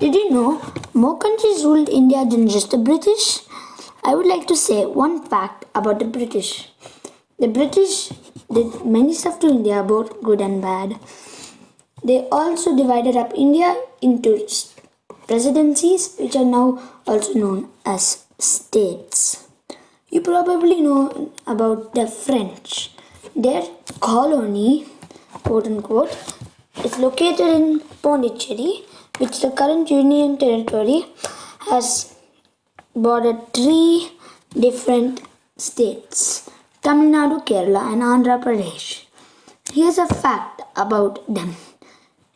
Did you know more countries ruled India than just the British? I would like to say one fact about the British. The British did many stuff to India, both good and bad. They also divided up India into presidencies, which are now also known as states. You probably know about the French. Their colony, quote unquote, is located in Pondicherry, which the current Union territory has bordered three different states: Tamil Nadu, Kerala, and Andhra Pradesh. Here's a fact about them.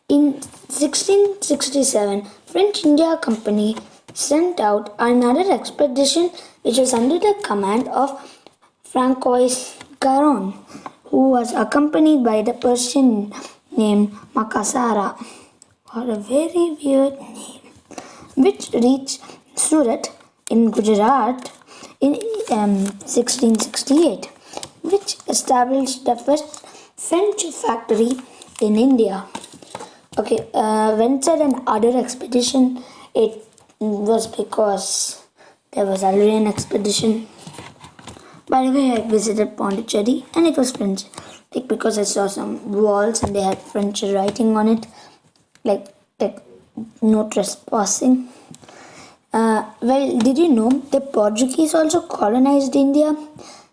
In 1667, French India Company sent out another expedition which was under the command of Francois Garon, who was accompanied by the Persian named Makasara, or a very weird name, which reached Surat in Gujarat in 1668, which established the first French factory in India. Okay, when said an other expedition, it was because there was already an expedition. By the way, I visited Pondicherry and it was French. Like, because I saw some walls and they had French writing on it, like no trespassing. Well, did you know the Portuguese also colonized India?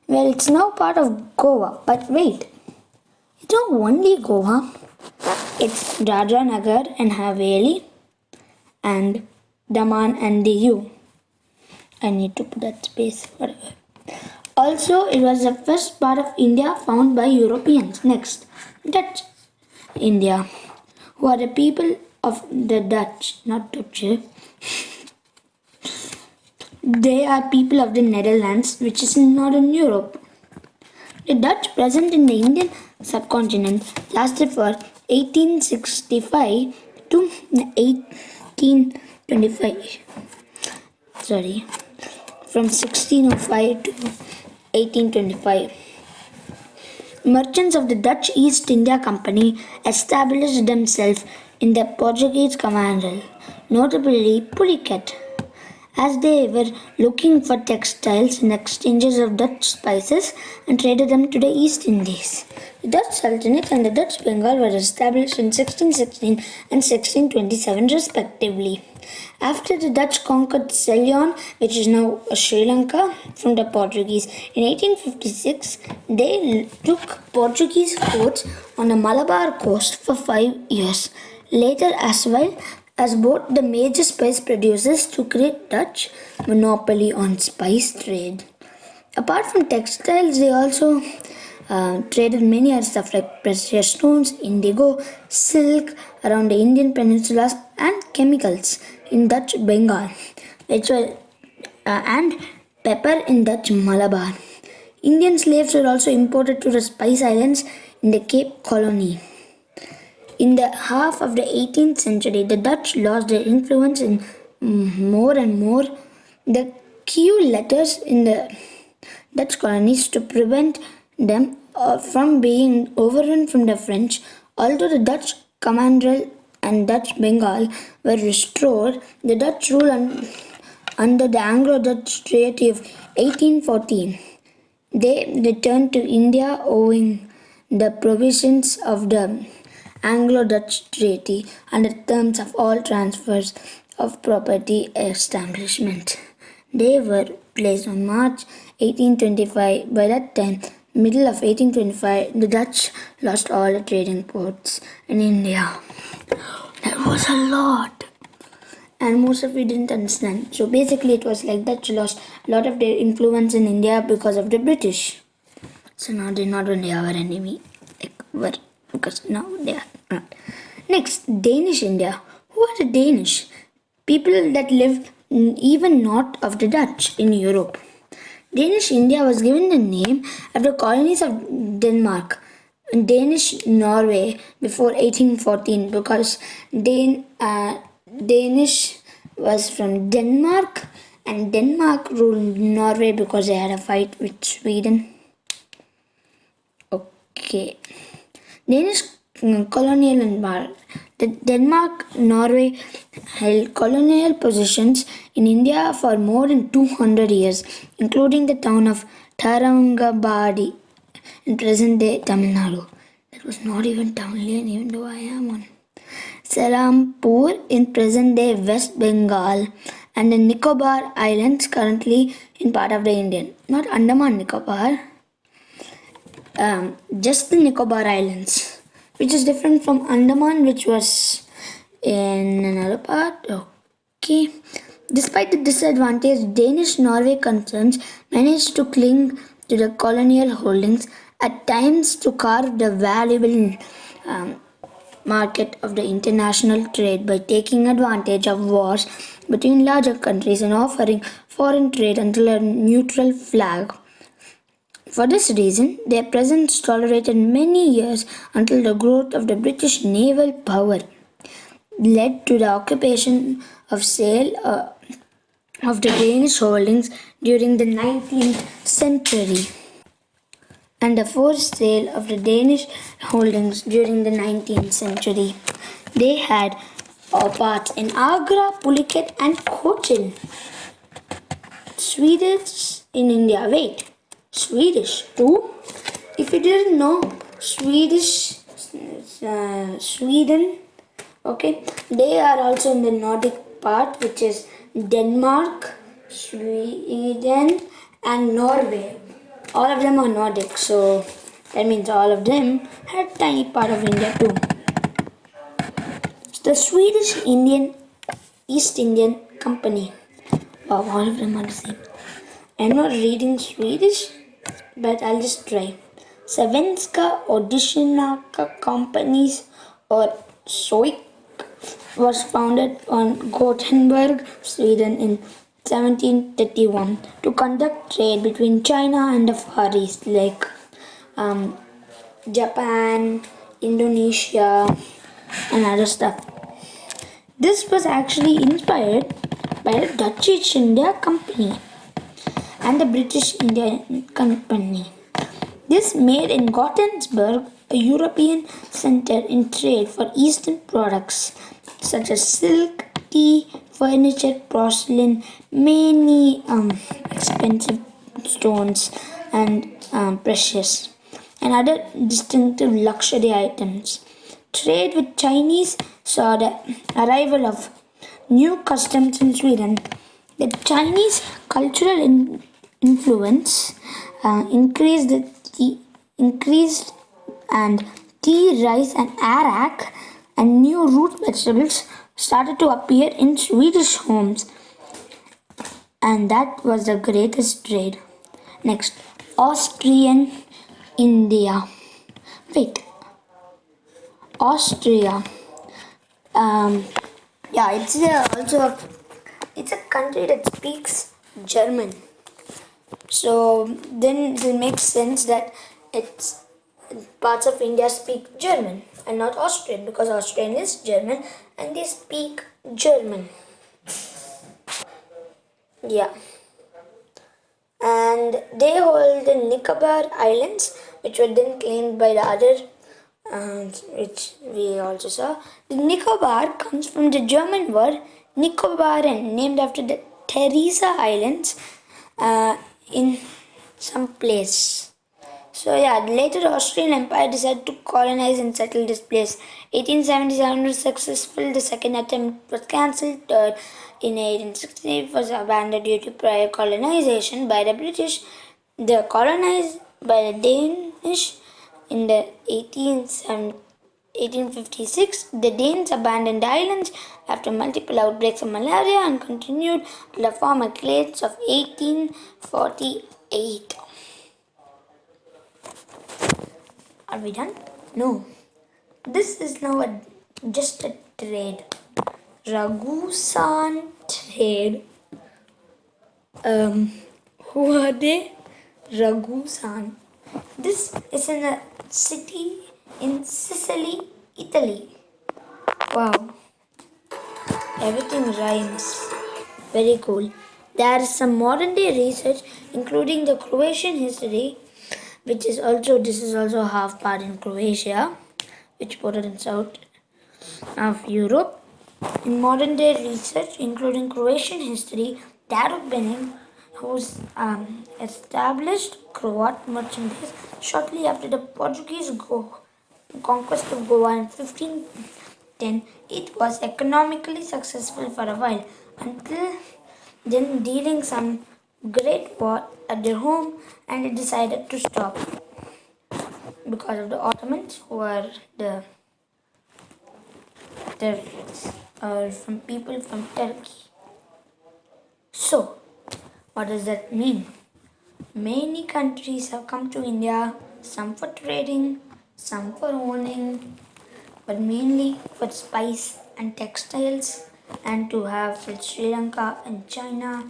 Well, it's now part of Goa, but wait, it's not only Goa. It's Dadra Nagar and Haveli and Daman and Diu. I need to put that space, whatever. Also, it was the first part of India found by Europeans. Next, Dutch India, who are the people of the Dutch, not Dutch. They are people of the Netherlands, which is in Northern Europe. The Dutch present in the Indian subcontinent lasted for 1865 to 1825. From 1605 to 1825. Merchants of the Dutch East India Company established themselves in the Portuguese Commonwealth, notably Pulicat, as they were looking for textiles and exchanges of Dutch spices and traded them to the East Indies. The Dutch Sultanate and the Dutch Bengal were established in 1616 and 1627 respectively. After the Dutch conquered Ceylon, which is now Sri Lanka, from the Portuguese in 1856, they took Portuguese forts on the Malabar coast for 5 years. Later, as well as both the major spice producers to create Dutch monopoly on spice trade. Apart from textiles, they also traded many other stuff like precious stones, indigo, silk around the Indian peninsulas, and chemicals in Dutch Bengal, which were and pepper in Dutch Malabar. Indian slaves were also imported to the Spice Islands in the Cape Colony. In the half of the 18th century, the Dutch lost their influence in more and more the Q letters in the Dutch colonies to prevent them from being overrun from the French. Although the Dutch Commonwealth and Dutch Bengal were restored, the Dutch rule under the Anglo-Dutch Treaty of 1814. They returned to India owing the provisions of the Anglo-Dutch Treaty and the terms of all transfers of property establishment. They were placed on March 1825. By that time, middle of 1825, the Dutch lost all the trading ports in India. That was a lot. And most of it didn't understand. So basically it was like Dutch lost a lot of their influence in India because of the British. So now they're not only our enemy, because now they are not. Next, Danish India. Who are the Danish? People that lived even north of the Dutch in Europe. Danish India was given the name after colonies of Denmark, Danish Norway before 1814 because Danish was from Denmark and Denmark ruled Norway because they had a fight with Sweden. Okay. Danish colonial environment. Denmark, Norway held colonial positions in India for more than 200 years, including the town of Tarangabadi in present-day Tamil Nadu. That was not even Tamilian, even though I am one. Serampore in present-day West Bengal, and the Nicobar Islands, currently in part of the Indian, not Andaman Nicobar, just the Nicobar Islands, which is different from Andaman, which was in another part. Okay. Despite the disadvantage, Danish Norway concerns managed to cling to the colonial holdings, at times to carve the valuable market of the international trade by taking advantage of wars between larger countries and offering foreign trade under a neutral flag. For this reason, their presence tolerated many years until the growth of the British naval power led to the occupation of sale of the Danish holdings during the 19th century and the forced sale of the Danish holdings during the 19th century. They had parts in Agra, Pulicat and Cochin. Swedish in India. Wait, Swedish too? If you didn't know, Sweden, okay, they are also in the Nordic part, which is Denmark, Sweden and Norway. All of them are Nordic, so that means all of them had tiny part of India too. The Swedish East Indian Company. Wow, all of them are the same. I'm not reading Swedish, but I'll just try. Svenska Auditionaka Companies or SOIK was founded on Gothenburg, Sweden in 1731 to conduct trade between China and the Far East like Japan, Indonesia and other stuff. This was actually inspired by the Dutch East India Company and the British Indian Company. This made in Gothenburg a European center in trade for Eastern products such as silk, tea, furniture, porcelain, many expensive stones and precious and other distinctive luxury items. Trade with Chinese saw the arrival of new customs in Sweden. The Chinese cultural influence increased and tea, rice and arak and new root vegetables started to appear in Swedish homes, and that was the greatest trade. Next, Austrian India. Wait, Austria. It's a country that speaks German. So then it makes sense that it's parts of India speak German and not Austrian, because Austrian is German and they speak German. Yeah. And they hold the Nicobar Islands, which were then claimed by the other, which we also saw. The Nicobar comes from the German word Nicobaren, named after the Teresa Islands in some place. So later the Austrian Empire decided to colonize and settle this place. 1877 was successful. The second attempt was cancelled. In 1860 it was abandoned due to prior colonization by the British. They were colonized by the Danish in the 1856. The Danes abandoned the islands after multiple outbreaks of malaria and continued to the former clades of 1848. Are we done? No. This is now just a trade. Ragusan trade. Who are they? Ragusan. This is in a city in Sicily, Italy. Wow. Everything rhymes. Very cool. There is some modern day research including the Croatian history, this is also half part in Croatia. which bordered in south of Europe. In modern day research, including Croatian history, Daruk Benin, who's established Croat merchandise shortly after the Portuguese conquest of Goa in 1510. It was economically successful for a while until then, dealing some great war at their home, and it decided to stop because of the Ottomans, who are the terrorists or from people from Turkey. So, what does that mean? Many countries have come to India, some for trading, some for owning, but mainly for spice and textiles, and to have with Sri Lanka and China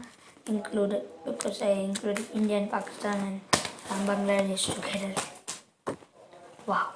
included, because I included India and Pakistan and Bangladesh together. Wow.